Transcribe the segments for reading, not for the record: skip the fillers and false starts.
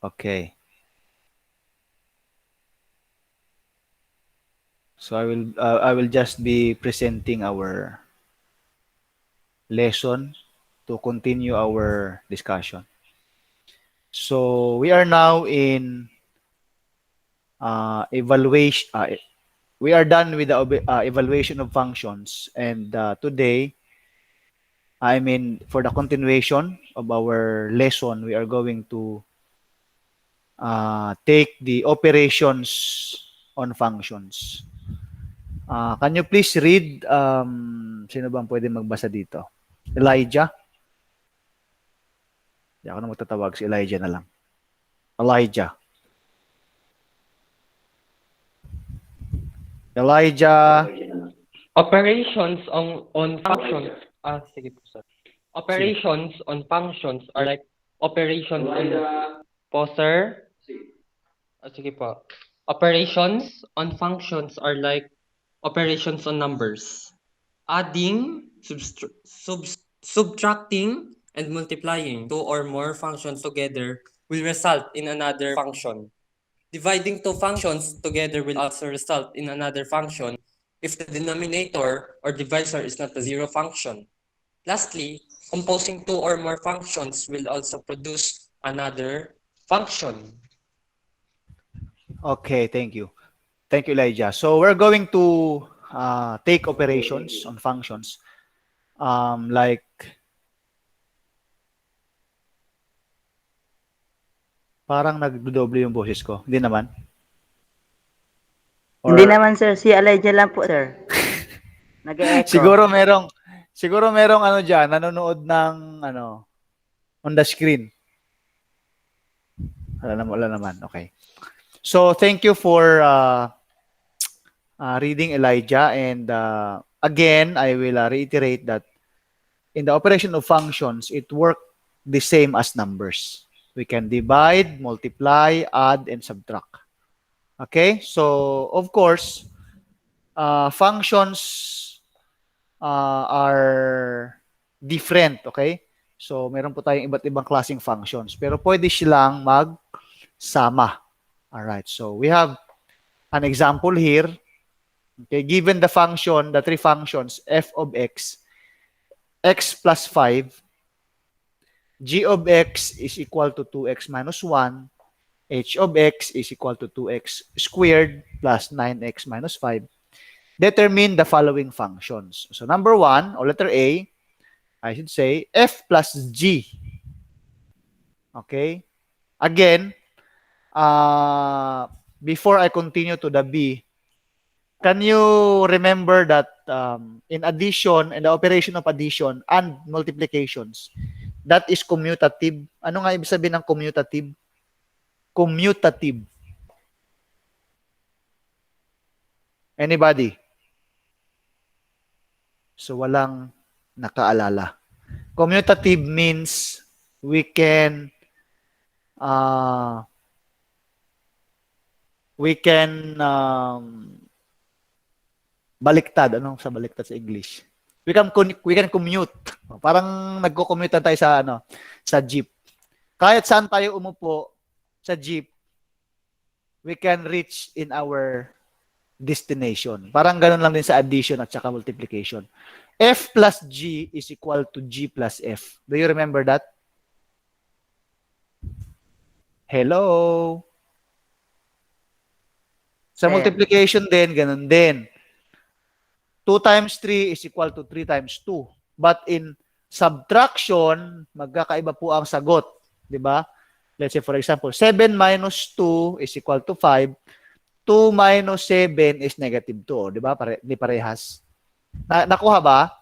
Okay. So I will just be presenting our lesson to continue our discussion. So we are now in evaluation. We are done with the evaluation of functions, and today, I mean, for the continuation of our lesson, we are going to take the operations on functions. Can you please read? Sino bang pwede magbasa dito? Elijah? Hindi ako na magtatawag. Si Elijah na lang. Elijah. Elijah. Operations on functions. Sige po, sir. Sige. Operations on functions are like operations on sir. Sige po. Operations on functions are like operations on numbers. Adding, subtracting, and multiplying two or more functions together will result in another function. Dividing two functions together will also result in another function if the denominator or divisor is not a zero function. Lastly, composing two or more functions will also produce another function. Okay, thank you. Thank you, Elijah. So we're going to take operations on functions. Like, parang nagdodoble yung boses ko. Hindi naman? Hindi naman sir, si Elijah lang po sir. Nag-e-echo. siguro merong ano diyan, nanonood ng ano on the screen. Wala naman. Okay. So thank you for reading Elijah, and again I will reiterate that in the operation of functions it works the same as numbers. We can divide, multiply, add, and subtract. Okay? So of course, functions are different, okay? So, meron po tayong iba't ibang klaseng functions. Pero pwede silang magsama. Alright, so we have an example here. Okay, given the function, the three functions, f of x plus 5, g of x is equal to 2x minus 1, h of x is equal to 2x squared plus 9x minus 5. Determine the following functions. So, number 1, or letter A, I should say f plus g. Okay? Again, before I continue to the B, can you remember that in addition, in the operation of addition and multiplications, that is commutative. Ano nga ibig sabihin ng commutative? Commutative. Anybody? So, walang nakaalala. Commutative means we can baliktad. Ano sa baliktad sa English? We can commute. Parang nagko-commute tayo sa jeep. Kahit saan tayo umupo sa jeep, we can reach in our destination. Parang ganun lang din sa addition at saka multiplication. F plus G is equal to G plus F. Do you remember that? Hello? Sa multiplication din, ganun din. 2 times 3 is equal to 3 times 2. But in subtraction, magkakaiba po ang sagot. Diba? Let's say, for example, 7 minus 2 is equal to 5. 2 minus 7 is negative 2. Diba? Hindi parehas. Nakuha ba?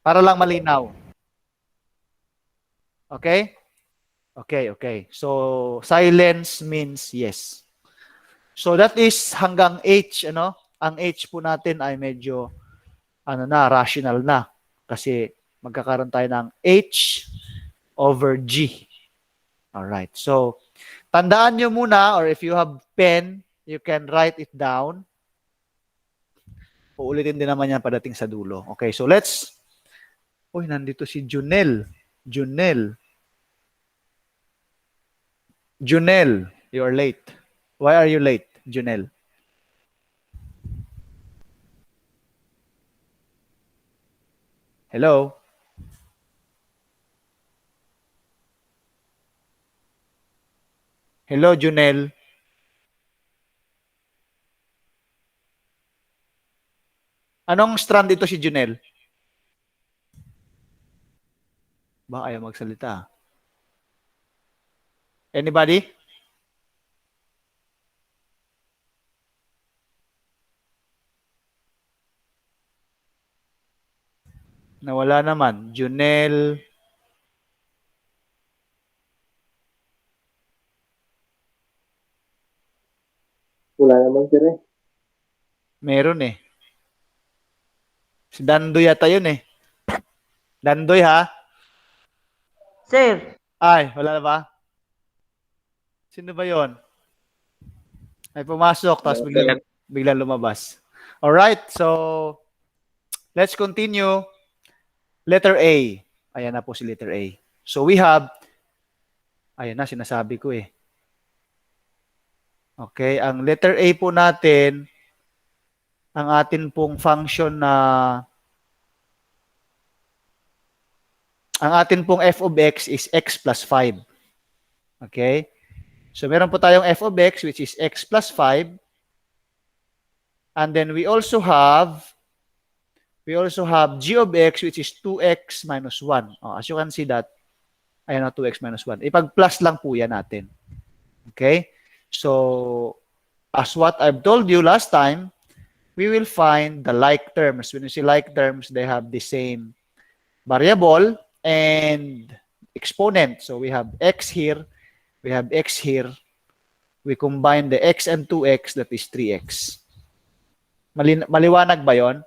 Para lang malinaw. Okay? Okay. So, silence means yes. So, that is hanggang H, ano? Ang H po natin ay medyo, rational na. Kasi, magkakaroon tayo ng H over G. Alright. So, tandaan nyo muna, or if you have pen, you can write it down. Uulitin din naman yan padating sa dulo. Okay, so let's, nandito si Junel. Junel, you are late. Why are you late, Junel? Hello? Hello, Junel. Anong strand ito si Junel? Ba, ayaw magsalita. Anybody? Nawala naman. Junel. Wala naman sir eh. Meron eh. Si Dandoy yata yun eh. Dandoy ha? Sir, Ay, wala na ba? Sino ba yon? Ay pumasok, tapos biglang lumabas. Alright, so let's continue. Letter A. Ayan na po si letter A. So we have, ayan na, sinasabi ko eh. Okay, ang letter A po natin, ang atin pong function na, ang atin pong f of x is x plus 5. Okay? So meron po tayong f of x which is x plus 5. And then we also have g of x which is 2x minus 1. Oh, as you can see that, ayan na 2x minus 1. Ipag-plus lang po yan natin. Okay? So, as what I've told you last time, we will find the like terms. When you see like terms, they have the same variable and exponent. So, we have x here, we have x here. We combine the x and 2x, that is 3x. Maliwanag ba yon?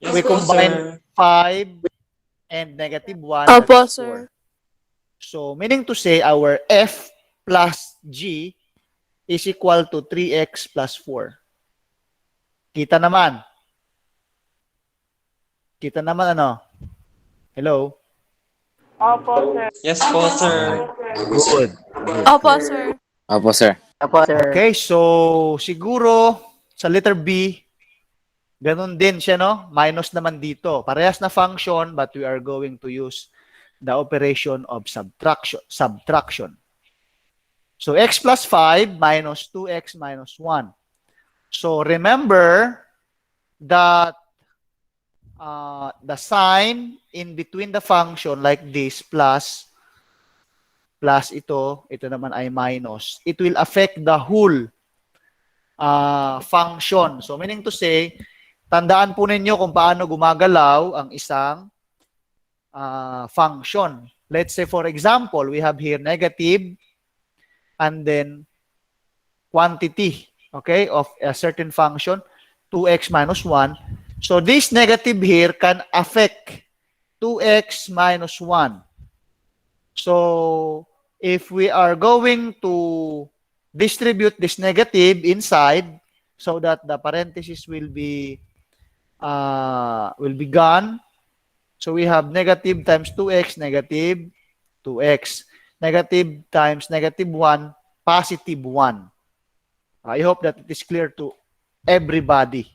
We combine 5 and negative 1. Opo, That's 4. sir. So, meaning to say, our f plus g is equal to 3x plus 4. Kita naman. Kita naman ano? Hello? Opo, sir. Yes po, sir. Good. Opo, sir. Opo sir. Apo, sir. Okay, so siguro sa letter B, ganun din siya, no? Minus naman dito. Parehas na function, but we are going to use the operation of subtraction. So, x plus 5 minus 2x minus 1. So, remember that the sign in between the function like this, plus ito naman ay minus, it will affect the whole function. So, meaning to say, tandaan po ninyo kung paano gumagalaw ang isang function. Let's say, for example, we have here negative and then quantity, okay, of a certain function, 2x minus 1. So, this negative here can affect 2x minus 1. So, if we are going to distribute this negative inside so that the parenthesis will be gone. So, we have negative times 2x, negative 2x. Negative times negative 1, positive 1. I hope that it is clear to everybody.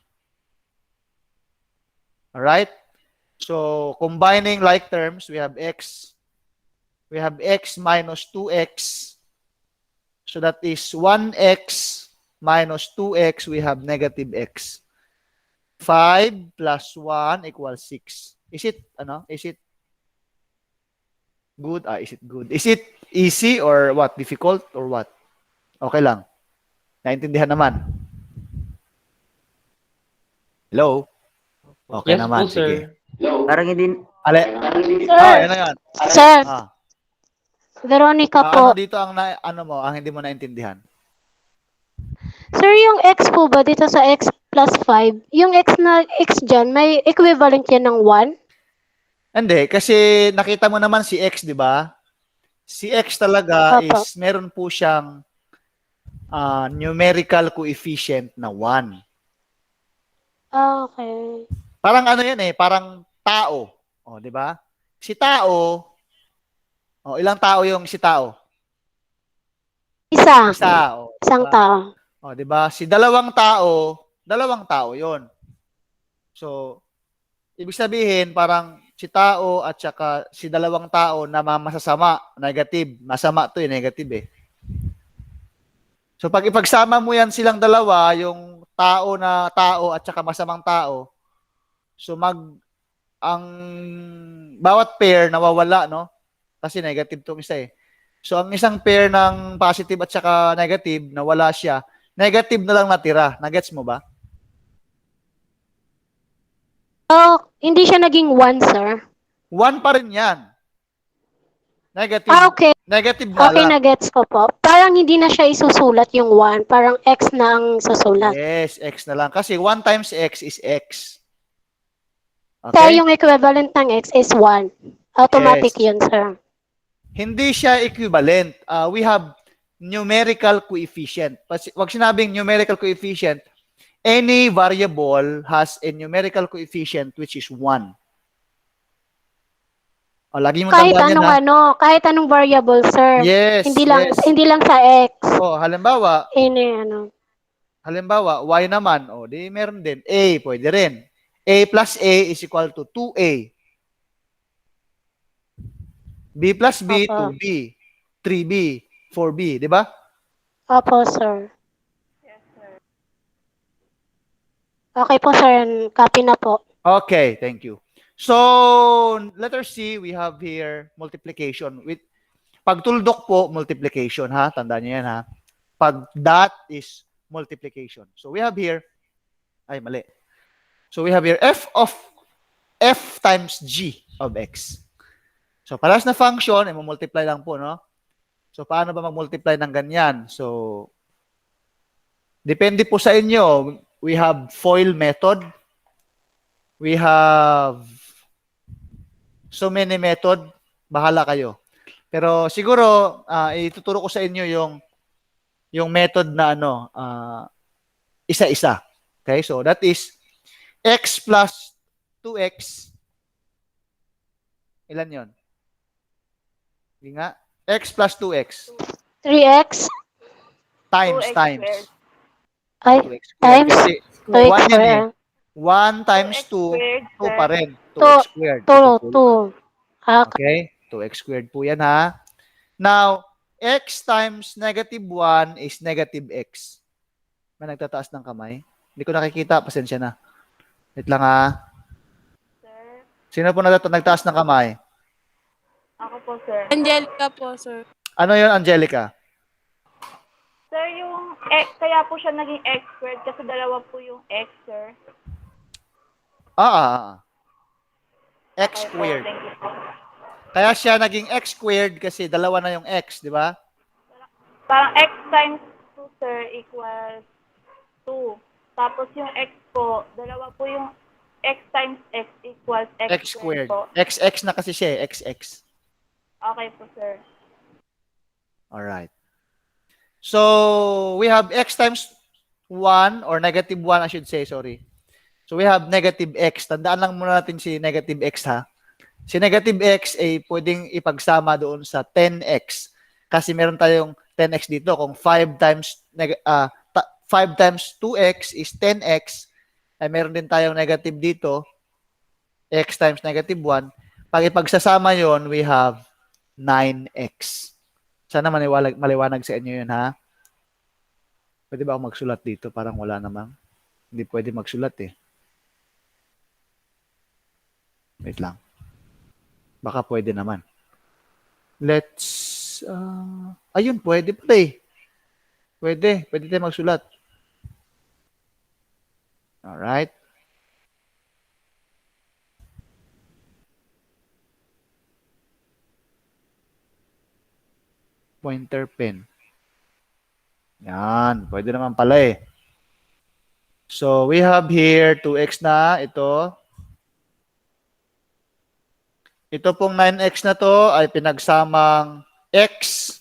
All right? So, combining like terms, we have x minus 2x. So, that is 1x minus 2x, we have negative x. 5 plus 1 equals 6. Is it good? Is it good? Is it easy or what? Difficult or what? Okay lang. Naintindihan naman. Hello? Okay Yes naman, po, sir. sige. Parang hindi, Yan na yan. Sir, Ah, Veronica ano po. dito ang ang hindi mo naintindihan? Sir, yung x po ba dito sa x plus 5, yung x na x dyan, may equivalent yan ng 1? Hindi, kasi nakita mo naman si X, di ba? Si X talaga Opo. is meron po siyang numerical coefficient na 1. Ah, okay. Parang ano yan eh, parang tao. O, di ba? Si tao, O, ilang tao yung si tao? Isa. Isa. O, Isang diba? tao. O, diba? Si dalawang tao yon. So, ibig sabihin, parang si tao at saka si dalawang tao na masasama, negative. Masama to negative eh. So, pag ipagsama mo yan silang dalawa, yung tao na tao at saka masamang tao, so ang bawat pair nawawala, no? Kasi negative tong isa eh. So, ang isang pair ng positive at saka negative, nawala siya. Negative na lang natira. Nagets mo ba? Oh, hindi siya naging 1, sir. 1 pa rin yan. Negative. Okay. Negative na Okay, lang. na-gets ko po. Parang hindi na siya isusulat yung 1. Parang X na ang susulat. Yes, X na lang. Kasi 1 times X is X. Kaya Okay? yung equivalent ng X is 1. Automatic Yes. yun, sir. Hindi siya equivalent. We have numerical coefficient. Wag sinabing numerical coefficient. Any variable has a numerical coefficient which is 1. O, lagi mo Kahit tandaan yan, ha? kahit anong variable, sir. Yes, Hindi lang yes. hindi lang sa X. O, halimbawa, Y naman, o, di meron din. A, pwede rin. A plus A is equal to 2A. B plus B, Opo. 2B. 3B, 4B, di ba? Opo, sir. Okay po, sir. Copy na po. Okay, thank you. So, letter C, we have here multiplication. Pag tuldok po, multiplication, ha? Tandaan niyo yan, ha? Pag dot is multiplication. So, we have here, ay, mali. So, we have here F times G of X. So, parehas na function, multiply lang po, no? So, paano ba mag-multiply ng ganyan? So, depende po sa inyo. We have FOIL method. We have so many method. Bahala kayo. Pero siguro, ituturo ko sa inyo yung method na isa-isa. Okay? So, that is X plus 2X. Ilan yon? Hindi nga. X plus 2X. 3X. Times. 2x squared. Ay, 2X squared. times Kasi 2X 1 yan eh. squared. 1 times 2, 2x squared, 2 sir. pa rin. 2x squared. Ito po. 2. Okay? 2x squared po yan, ha? Now, x times negative 1 is negative x. May nagtataas ng kamay? Hindi ko nakikita. Pasensya na. Wait lang, ha? Sir, Sino po nagtaas ng kamay? ako po, sir. Angelica po, sir. Ano yun, Angelica? Sir, yung x, kaya po siya naging x squared kasi dalawa po yung x, sir. X Okay po, squared. thank you po. Kaya siya naging x squared kasi dalawa na yung x, di ba? Parang x times 2, sir, equals 2. Tapos yung x po, dalawa po yung x times x equals x, X squared. po. XX na kasi siya, XX. Okay po, sir. Alright. So, we have x times 1 or negative 1, I should say, sorry. So, we have negative x. Tandaan lang muna natin si negative x, ha? Si negative x ay pwedeng ipagsama doon sa 10x. Kasi meron tayong 10x dito. Kung 5 times 2x is 10x, ay meron din tayong negative dito. X times negative 1. Pag ipagsasama yon, we have 9x. Sana maliwanag sa inyo yun, ha? Pwede ba ako magsulat dito? Parang wala namang. Hindi pwede magsulat eh. Wait lang. Baka pwede naman. Let's, ayun, pwede pala eh. Pwede tayo magsulat. Alright. Pointer pen. Yan, pwede naman pala eh. So, we have here 2x na, ito. Ito pong 9x na to ay pinagsamang x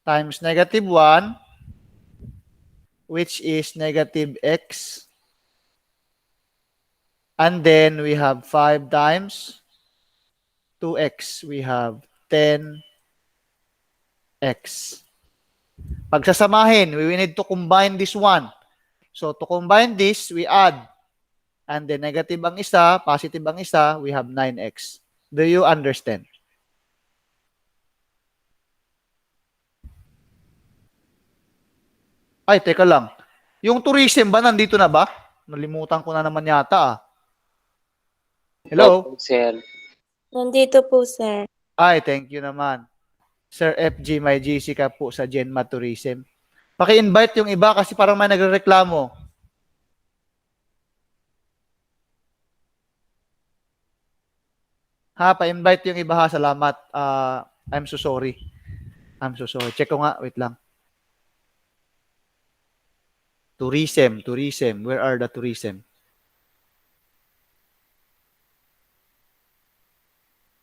times negative 1, which is negative x. And then we have 5 times 2x. We have 10x. Pagsasamahin, we need to combine this one. So to combine this, we add. And then negative ang isa, positive ang isa, we have 9x. Do you understand? Ay, teka lang. Yung tourism ba, nandito na ba? Nalimutan ko na naman yata ah. Hello? Sir. Nandito po, sir. Ay, thank you naman. Sir FG, may GC ka po sa Genma Tourism. Paki-invite yung iba kasi parang may nagrereklamo. Ha, pa-invite yung iba ha. Salamat. I'm so sorry. I'm so sorry. Check ko nga. Wait lang. Tourism. Where are the tourism?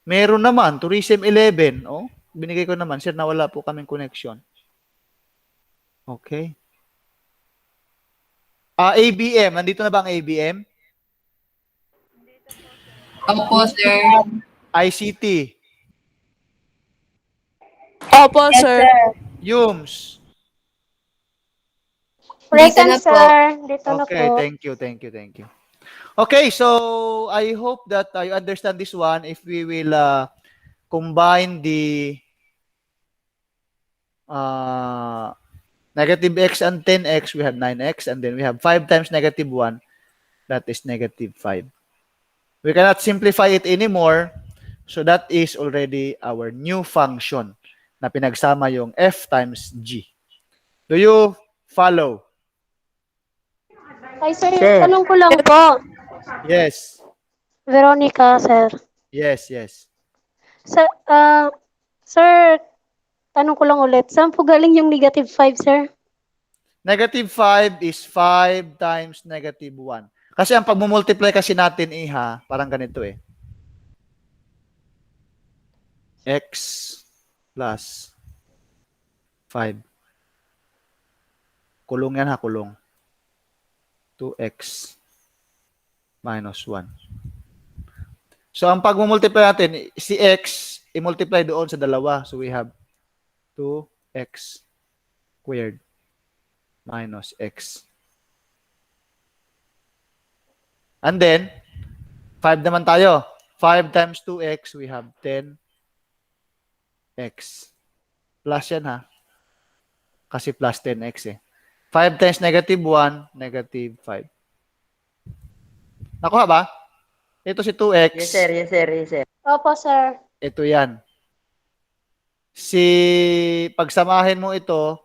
Meron naman. Tourism 11. Oh, binigay ko naman. Sir, nawala po kaming connection. Okay. ABM. Nandito na ba ang ABM? Opo, sir. ICT. Opo, sir. YUMS. Present, na po. sir. Dito na Okay, po. thank you. Okay, so I hope that you understand this one. If we will combine the negative x and 10x, we have 9x, and then we have 5 times negative 1, that is negative 5. We cannot simplify it anymore, so that is already our new function na pinagsama yung f times g. Do you follow? Ay, sir, Sir. tanong ko lang po. Yes. Veronica, sir. Yes. Sir, tanong ko lang ulit. Saan po galing yung negative 5, sir? Negative 5 is 5 times negative 1. Kasi ang pagmumultiply kasi natin, iha, parang ganito eh. X plus 5. Kulong yan ha, kulong. 2x minus 1. So, ang pagmumultiply natin, si x, i-multiply doon sa dalawa. So, we have 2x squared minus x. And then, 5 naman tayo. 5 times 2x, we have 10x. Plus yan ha. Kasi plus 10x eh. 5 times negative 1, negative 5. Nakuha ba? Ito si 2x. Yes, sir. Yes, sir. Yes, sir. Opo, sir. Ito yan. Si pagsamahin mo ito,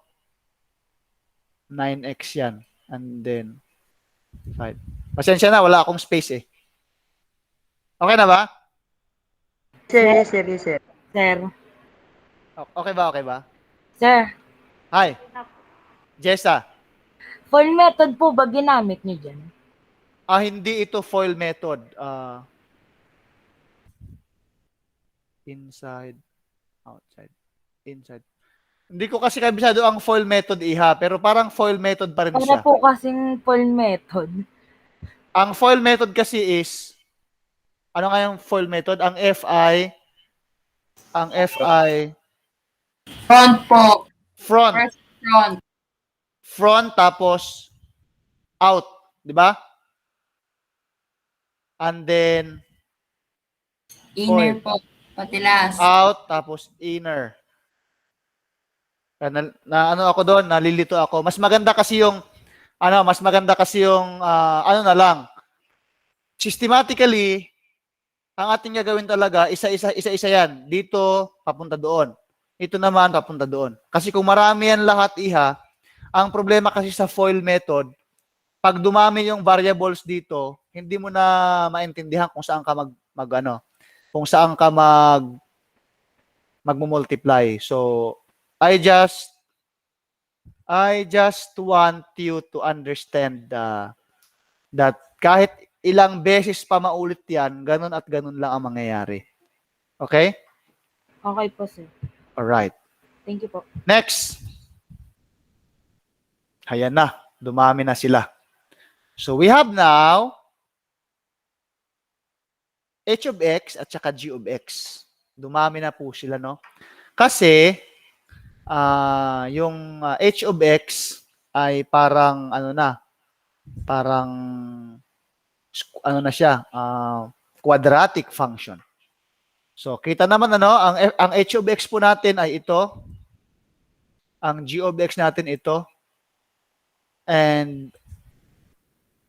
9x yan. And then, 5. Pasensya na, wala akong space eh. Okay na ba? Sir, yes, sir. Yes, sir. Sir. Okay ba? Sir, Hi. Jessa. full method po ba ginamit niyo dyan? Hindi ito foil method. Inside, outside, inside. Hindi ko kasi kabisado ang foil method, iha, pero parang foil method pa rin Ano siya. po kasing full method? Ang foil method kasi is, ano nga yung foil method? Ang FI, Front po. front. Front. Front tapos out, di ba? And then Inner po. Patilas. out tapos inner. Ano ako doon, nalilito ako. Mas maganda kasi yung ano na lang. Systematically, ang ating gagawin talaga, isa-isa yan. Dito, papunta doon. Ito naman, papunta doon. Kasi kung marami yan lahat, iha, ang problema kasi sa FOIL method, pag dumami yung variables dito, hindi mo na maintindihan kung saan ka magmumultiply. So, I just want you to understand that kahit ilang beses pa maulit yan, ganun at ganun lang ang mangyayari. Okay? Okay po, sir. Alright. Thank you po. Next. Ayan na. Dumami na sila. So, we have now h of x at saka g of x. Dumami na po sila, no? Kasi, yung h of x ay parang, parang, ano na siya, quadratic function. So, kita naman, ang h of x po natin ay ito. Ang g of x natin ito. And,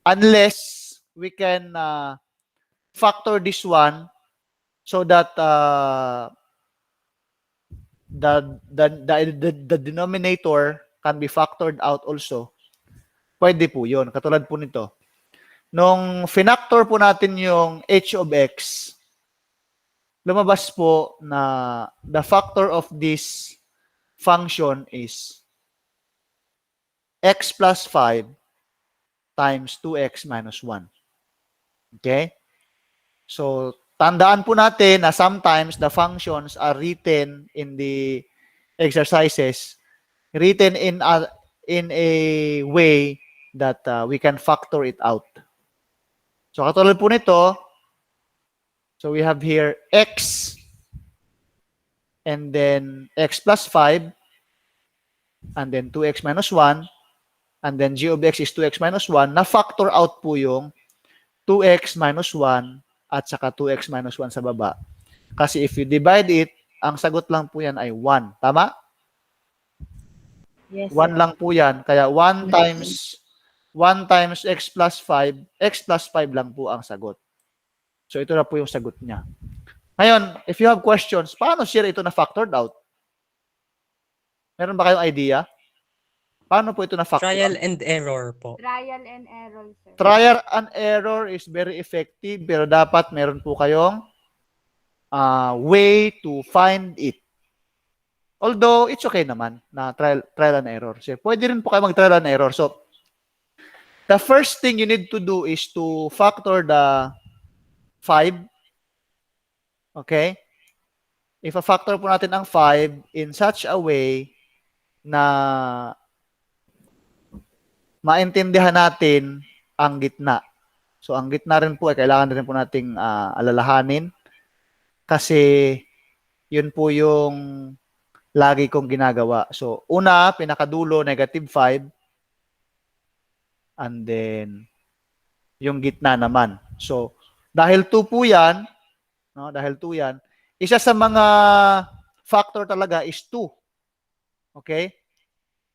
unless we can factor this one so that the denominator can be factored out also, pwede po yun. Katulad po nito. Nung finactor po natin yung h of x, lumabas po na the factor of this function is x plus 5 times 2x minus 1. Okay? So, tandaan po natin na sometimes the functions are written in the exercises, written in a way that we can factor it out. So, katulad po nito, so we have here x and then x plus 5 and then 2x minus 1 and then g of x is 2x minus 1, na-factor out po yung 2x minus 1 at saka 2x minus 1 sa baba. Kasi if you divide it, ang sagot lang po yan ay 1. Tama? Yes, 1 lang po yan. Kaya 1 times x plus 5 lang po ang sagot. So ito na po yung sagot niya. Ngayon, if you have questions, paano sir ito na-factored out? Meron ba kayong idea? Paano po ito na-factor Trial out? and error po. Trial and error, sir. Trial and error is very effective, pero dapat meron po kayong way to find it. Although, it's okay naman na trial and error. So, pwede rin po kayo mag-trial and error. So, the first thing you need to do is to factor the 5. Okay? If a factor po natin ang 5 in such a way na maintindihan natin ang gitna. So, ang gitna rin po ay kailangan rin po nating alalahanin kasi yun po yung lagi kong ginagawa. So, una, pinakadulo, negative 5 and then yung gitna naman. So, dahil 2 po yan, no, dahil 2 yan, isa sa mga factor talaga is 2. Okay?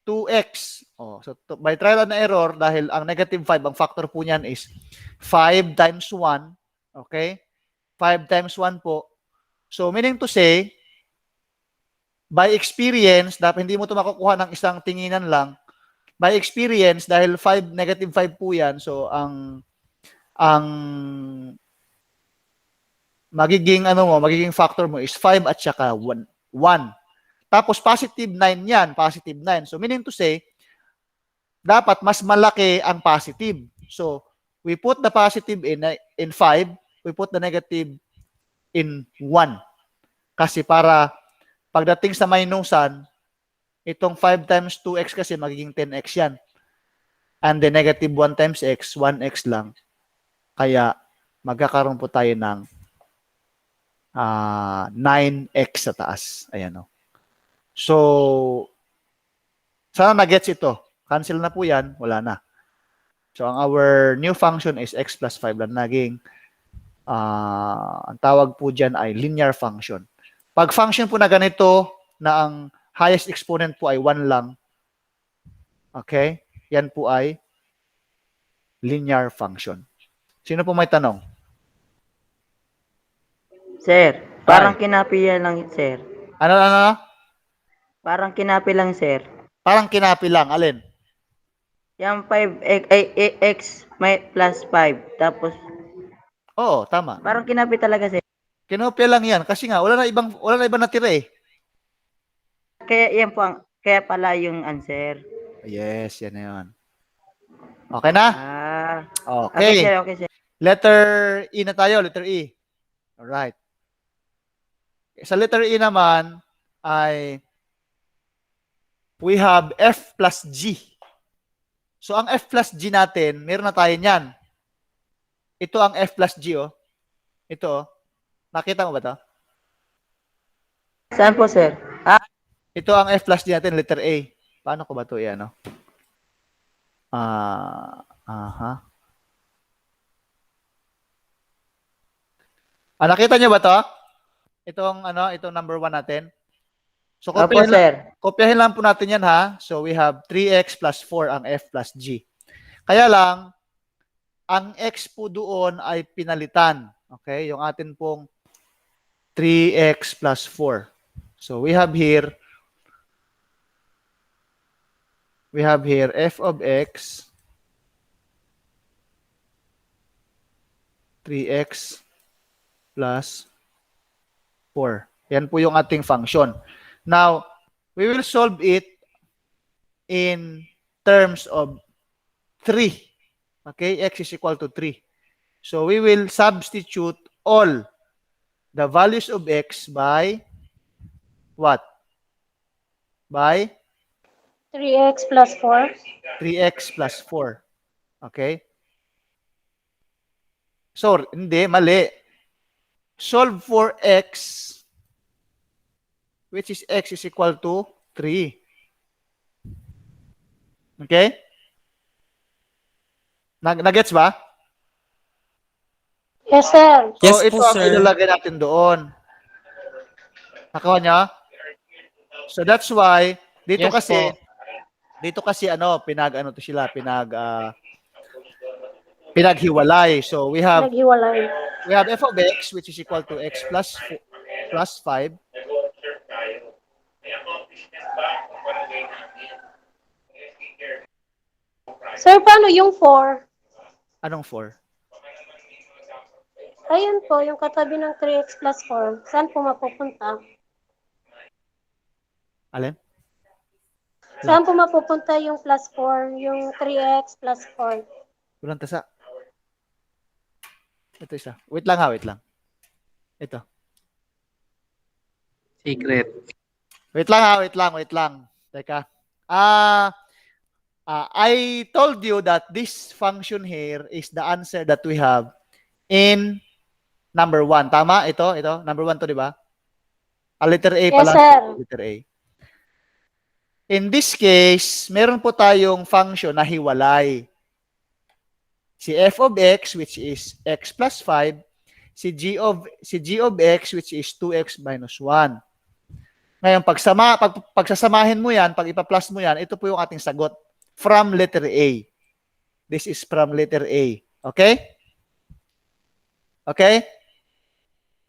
2x. Oh, so by trial and error, dahil ang negative 5, ang factor po niyan is 5 times 1. Okay? 5 times 1 po. So, meaning to say, by experience, dapat hindi mo ito makukuha ng isang tinginan lang. By experience, dahil negative 5 po yan, so ang magiging factor mo is 5 at saka 1. Tapos positive 9 yan, positive 9. So meaning to say, dapat mas malaki ang positive. So we put the positive in 5, we put the negative in 1. Kasi para pagdating sa minusan, itong 5 times 2x kasi magiging 10x yan. And the negative 1 times x, 1x lang. Kaya magkakaroon po tayo ng 9x sa taas. Ayan o. So, sana na-gets ito. Cancel na po yan, wala na. So, our new function is x plus 5 lang naging, ang tawag po dyan ay linear function. Pag function po na ganito, na ang highest exponent po ay 1 lang, okay? Yan po ay linear function. Sino po may tanong? Sir, parang kinapi yan lang, sir. Ano? Parang kinapi lang, sir. Parang kinapi lang. Alin? Yung 5x may plus 5. Tapos, Oo, tama. parang kinapi talaga, sir. Kinopya lang yan. Kasi nga, wala na ibang natira eh. Kaya pala yung answer. Yes, yan na yun. Okay na? Okay, sir, Okay. okay, sir. Letter E na tayo. Letter E. Alright. Sa letter E naman ay we have F plus G. So, ang F plus G natin, meron na tayo niyan. Ito ang F plus G, oh. Ito, oh. Nakita mo ba ito? Saan po, sir? Ito ang F plus G natin, letter A. Paano ko ba ito i-ano? Aha. Nakita niyo ba to? Itong number 1 natin. So, Opo, sir. kopyahin lang po natin yan ha. So, we have 3x plus 4 ang F plus G. Kaya lang, ang x po doon ay pinalitan. Okay? Yung atin pong 3x plus 4. So, we have here f of x 3x plus 4. Yan po yung ating function. Now, we will solve it in terms of 3. Okay, x is equal to 3. So, we will substitute all the values of x by what? By 3x plus 4. 3x plus 4. Okay? So, hindi, mali. Solve for x, which is x is equal to 3. Okay? Nagets ba? Yes, sir. So, Yes ito po, ang sir. ilalagay natin doon. Nakuha niya? So, that's why, dito Yes kasi pinaghiwalay. So, we have Naghiwalay. f of x, which is equal to x plus 5. Sir, paano yung 4? Anong 4? Ayun po, yung katabi ng 3x plus 4. Saan po mapupunta? Alin? Saan po mapupunta yung plus 4? Yung 3x plus 4? Walang tasa. Ito isa. Wait lang ha, wait lang. Ito. Secret. Wait lang. Teka. I told you that this function here is the answer that we have in number 1. Tama? Ito. Number 1 to, di ba? Letter A Yes, pala. sir. Letter A. In this case, meron po tayong function na hiwalay. Si f of x, which is x plus 5, si g of x, which is 2x minus 1. Ngayon, pagsasamahin mo yan, pag ipa-plus mo yan, ito po yung ating sagot from letter A. This is from letter A. Okay? Okay?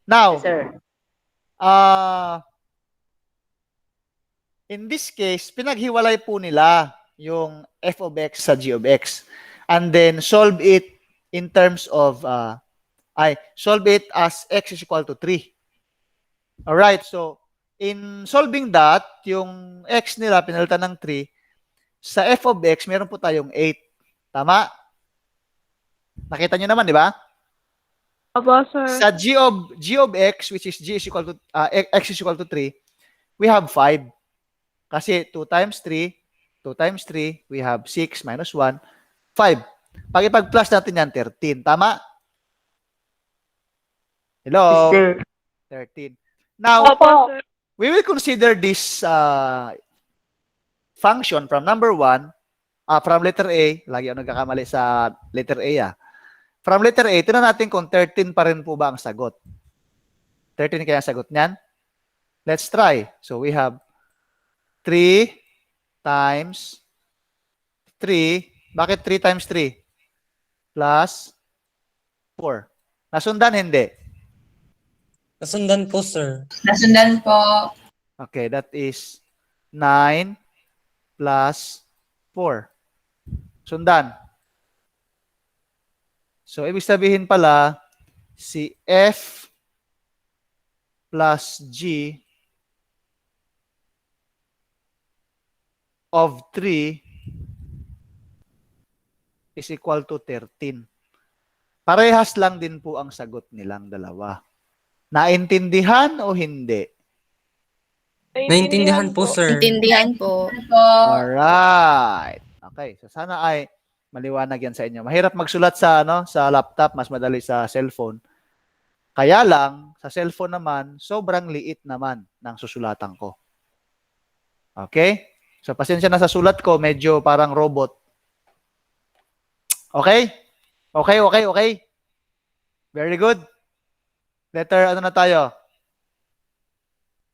Now, Yes, sir. in this case, pinaghiwalay po nila yung f of x sa g of x. And then, solve it in terms of, solve it as x is equal to 3. Alright, so, in solving that, yung x nila, pinalitan ng 3, sa f of x, meron po tayong 8. Tama? Nakita nyo naman, di ba? Opo, sir. Sa g of x, which is x is equal to 3, we have 5. Kasi 2 times 3, we have 6 minus 1, 5. Pag ipag-plus natin yan, 13. Tama? Hello? Yes, sir. 13. Now, Opo, sir. we will consider this function from number 1, from letter A. Lagi ako nagkakamali sa letter A. From letter A, tingnan natin kung 13 pa rin po ba ang sagot. 13 kaya ang sagot niyan? Let's try. So, we have 3 times 3. Bakit 3 times 3? Plus 4. Nasundan, hindi? Nasundan po, sir. Nasundan po. Okay, that is 9 plus 4. Sundan. So, ibig sabihin pala, si F plus G of 3 is equal to 13. Parehas lang din po ang sagot nilang dalawa. Naintindihan o hindi? Naintindihan po, sir. Intindihan po. Alright. Okay, so sana ay maliwanag yan sa inyo. Mahirap magsulat sa sa laptop, mas madali sa cellphone. Kaya lang, sa cellphone naman, sobrang liit naman ng susulatan ko. Okay? So, pasensya na sa sulat ko, medyo parang robot. Okay? Okay. Very good. Letter, ano na tayo?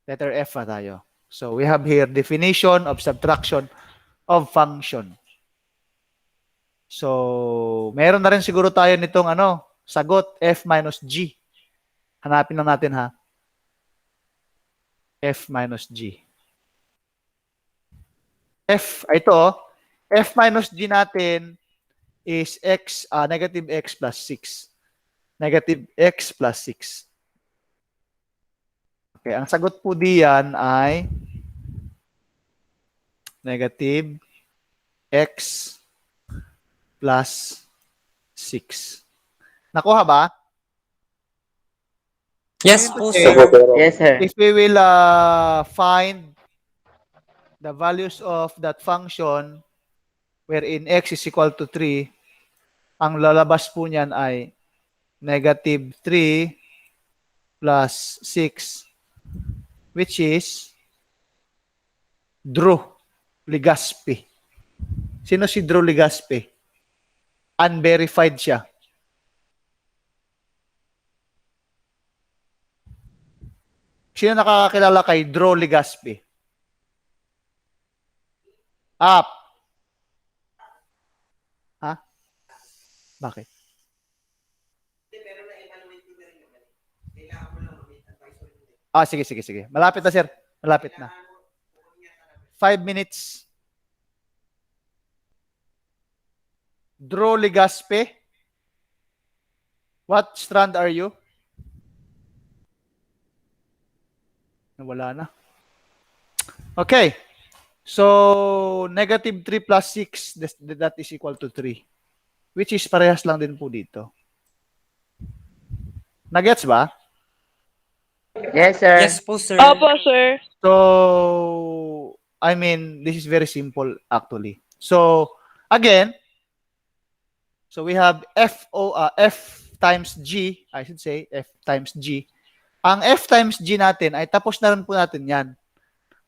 Letter F na tayo. So, we have here definition of subtraction of function. So, meron na rin siguro tayo nitong sagot, F minus G. Hanapin lang natin ha. F minus G. F minus G natin is negative x plus 6. Negative x plus 6. Okay, ang sagot po diyan ay negative x plus 6. Nakuha ba? Yes po, Okay. sir. Yes, sir. If we will find the values of that function wherein x is equal to 3, ang lalabas po niyan ay negative 3 plus 6, which is Drew Legaspi. Sino si Drew Legaspi? Unverified siya. Sino nakakakilala kay Drew Legaspi? Up. Ha? Bakit? Sige. Malapit na, sir. Malapit na. 5 minutes. Drew Legaspi. What strand are you? Nawala na. Okay. So, negative 3 plus 6, that is equal to 3. Which is parehas lang din po dito. Nagets ba? Yes, sir. Yes po, sir. Opo, sir. So, I mean, this is very simple actually. So, again, so we have F times G, I should say, F times G. Ang F times G natin ay tapos na rin po natin yan.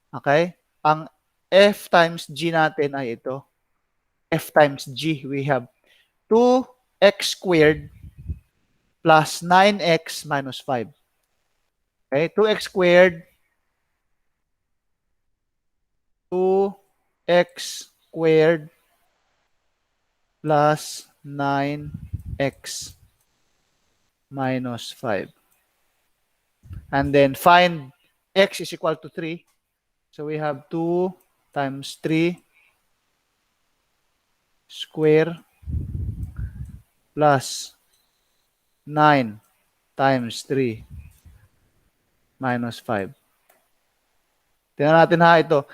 Okay? Ang F times G natin ay ito. F times G, we have 2x squared plus 9x minus 5. Okay? 2x squared, 2x squared plus 9x minus 5. And then find x is equal to 3. So we have 2 times 3 square plus 9 times 3 minus 5. Tingnan natin ha ito.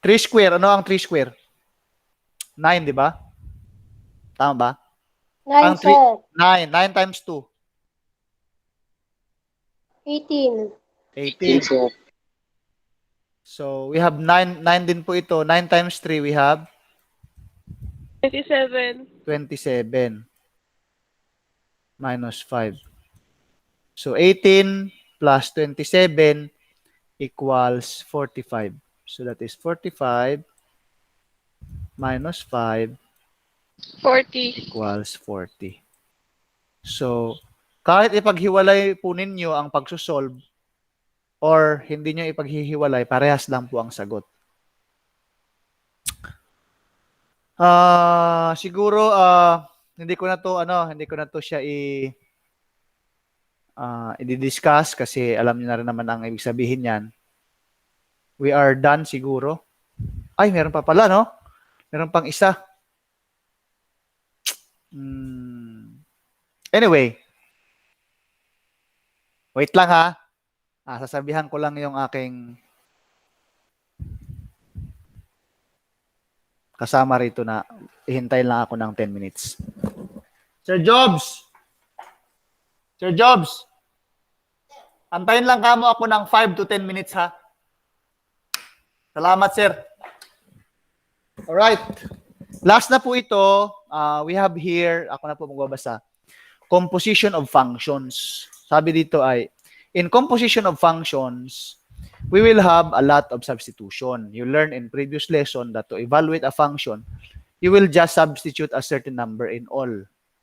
3 square. Ano ang 3 square? 9, di ba? Tama ba? 9, Ang 3 sir. 9. 9 times 2. 18. 18. So, we have 9 din po ito. 9 times 3, we have 27. 27 minus 5. So, 18 plus 27 equals 45. So, that is 45 minus 5 40. equals 40. So, kahit ipaghiwalay po ninyo ang pagsusolve or hindi nyo ipaghihiwalay, parehas lang po ang sagot. Siguro hindi ko na to siya i-discuss kasi alam niyo na rin naman ang ibig sabihin niyan. We are done siguro. Ay, meron pa pala, no? Meron pang isa. Anyway, wait lang ha. Sasabihan ko lang yung aking kasama rito na ihintay lang ako ng 10 minutes. Sir Jobs! Sir Jobs! Antayin lang kamo ako ng 5 to 10 minutes ha. Salamat, sir. Alright. Last na po ito. We have here, ako na po magbabasa, composition of functions. Sabi dito ay, in composition of functions, we will have a lot of substitution. You learned in previous lesson that to evaluate a function, you will just substitute a certain number in all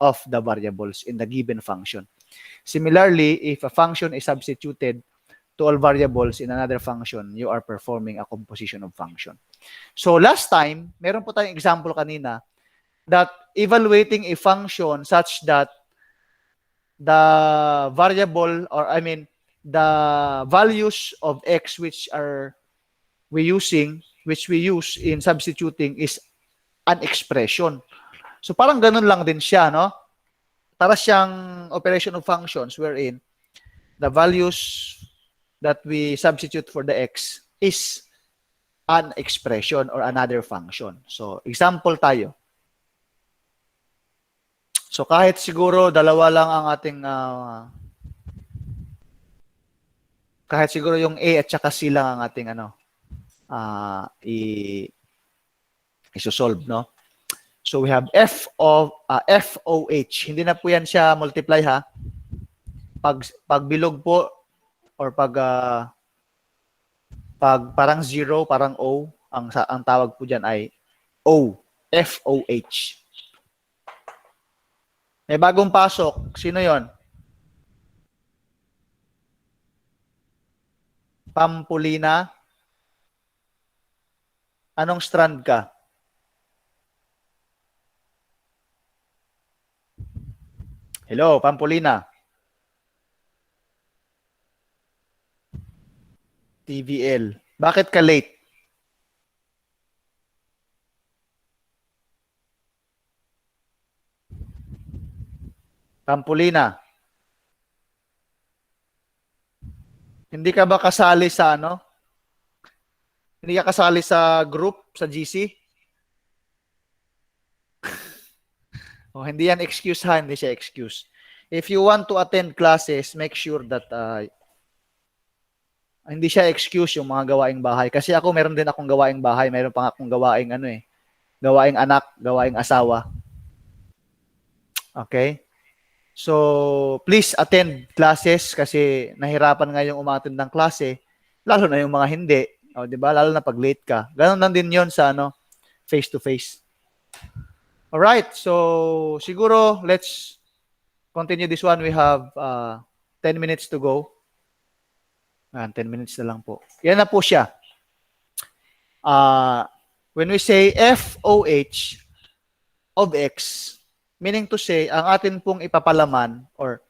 of the variables in the given function. Similarly, if a function is substituted to all variables in another function, you are performing a composition of function. So last time, meron po tayong example kanina that evaluating a function such that the variable, or I mean, the values of x which we use in substituting is an expression. So parang ganun lang din siya, no? Para siyang operation of functions wherein the values that we substitute for the x is an expression or another function. So example tayo. So kahit siguro dalawa lang ang ating kahit siguro yung A at saka C lang ang ating isosolve, no? So we have FOH. Hindi na po yan siya multiply, ha? Pag bilog po or pag parang 0, parang O, ang tawag po diyan ay O, FOH. May bagong pasok. Sino 'yon? Pampolina. Anong strand ka? Hello, Pampolina. TVL. Bakit ka late? Pampolina. Hindi ka ba kasali sa Hindi ka kasali sa group sa GC? Oh, hindi yan excuse, ha, hindi siya excuse. If you want to attend classes, make sure that hindi siya excuse yung mga gawaing bahay. Kasi ako, meron din akong gawaing bahay. Meron pa akong gawaing gawaing anak, gawaing asawa. Okay? So, please attend classes kasi nahirapan nga yung umattend ng klase, lalo na yung mga hindi. O, di ba? Lalo na pag late ka. Ganun lang din yon sa face-to-face. Alright, so siguro let's continue this one. We have 10 minutes to go. 10 minutes na lang po. Yan na po siya. When we say FOH of X, meaning to say, ang atin pong ipapalaman or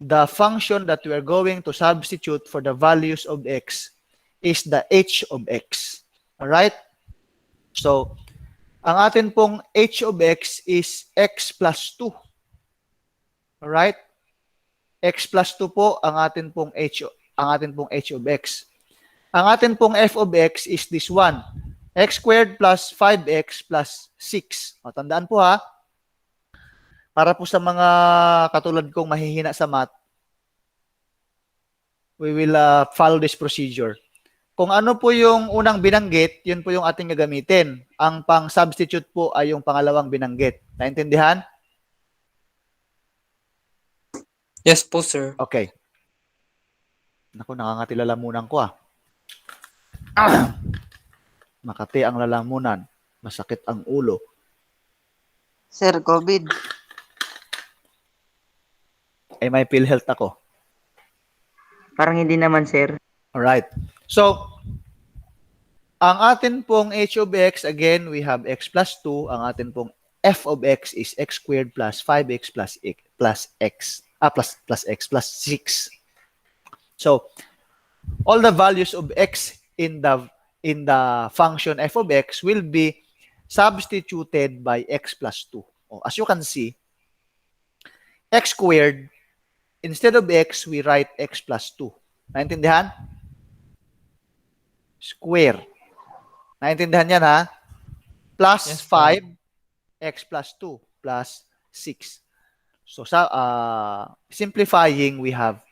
the function that we are going to substitute for the values of X is the H of X. Alright? So, ang atin pong H of X is X plus 2. Alright? X plus 2 po ang atin pong H of X. Ang atin pong F of X is this one. X squared plus 5X plus 6. O, tandaan po, ha. Para po sa mga katulad kong mahihina sa math, we will follow this procedure. Kung ano po yung unang binanggit, yun po yung ating gagamitin. Ang pang-substitute po ay yung pangalawang binanggit. Naintindihan? Yes po, sir. Okay. Naku, nakangati lalamunan ko, Makati ang lalamunan. Masakit ang ulo. Sir, COVID. Ay, may PhilHealth ako. Parang hindi naman, sir. Alright. So, ang atin pong H of X, again, we have X plus 2. Ang atin pong F of X is X squared plus 5X plus X plus 6. So, all the values of X in the function F of X will be substituted by X plus 2. Oh, as you can see, X squared, instead of X, we write X plus 2. Naintindihan? Square. Naintindihan yan, ha? Plus Yes, 5, X plus 2, plus 6. So, simplifying, we have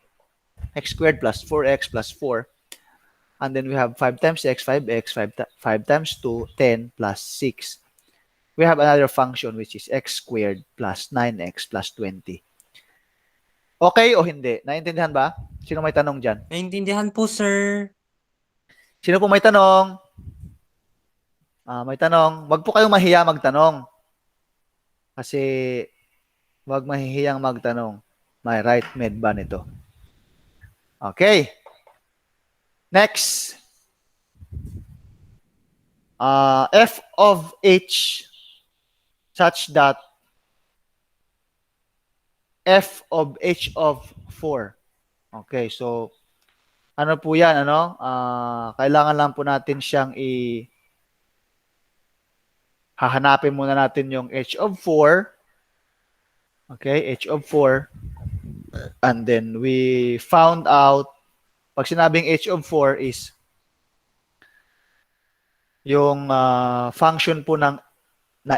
X squared plus 4X plus 4. And then we have 5 times X, 5X, 5 times 2, 10 plus 6. We have another function which is X squared plus 9X plus 20. Okay o hindi? Naintindihan ba? Sino may tanong dyan? Naintindihan po, sir. Sino po may tanong? May tanong. Wag po kayong mahiya magtanong. Kasi wag mahihiyang magtanong. May right med ba nito? Okay. Next. F of H such that F of H of 4. Okay, so ano po yan, ano? Kailangan lang po natin siyang hahanapin muna natin yung H of 4. Okay, H of 4. And then we found out, pag sinabing H of 4 is yung function po na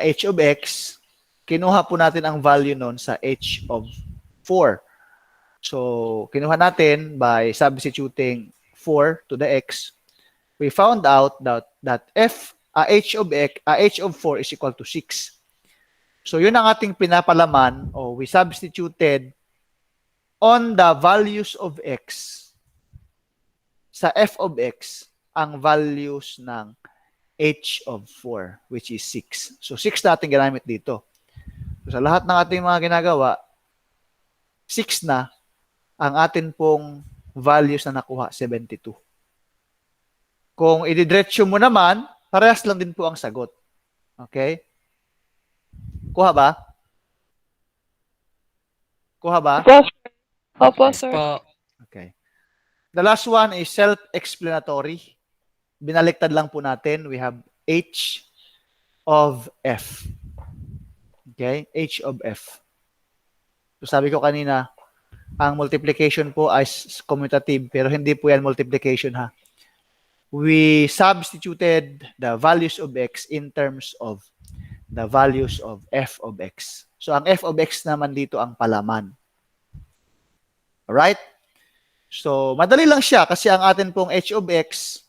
H of X, kinuha po natin ang value nun sa H of 4. So, kinuha natin by substituting 4 to the X. We found out that H of 4 is equal to 6. So, yun ang ating pinapalaman, o we substituted on the values of X sa F of X ang values ng H of 4, which is 6. So, 6 natin ginamit dito. So, sa lahat ng ating mga ginagawa, 6 na ang atin pong values na nakuha, 72. Kung ididiretso mo naman, parehas lang din po ang sagot. Okay? Kuha ba? Kuha ba? Opo, sir. Po. Okay. The last one is self-explanatory. Binaliktad lang po natin. We have H of F. Okay? H of F. So sabi ko kanina, ang multiplication po ay commutative, pero hindi po yan multiplication ha. We substituted the values of X in terms of the values of F of X. So ang F of X naman dito ang palaman. Alright? So madali lang siya kasi ang atin pong H of X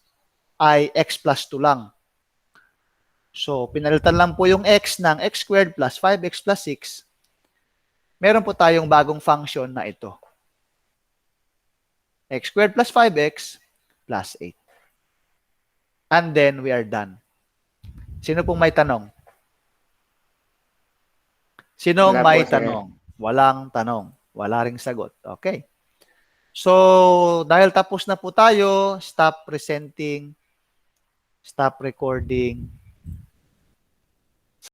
ay X plus 2 lang. So, pinalitan lang po yung X ng X squared plus 5X plus 6. Meron po tayong bagong function na ito. X squared plus 5X plus 8. And then, we are done. Sino pong may tanong? Sinong Wala po, may sir. tanong? Walang tanong. Wala ring sagot. Okay. So, dahil tapos na po tayo, stop presenting, stop recording,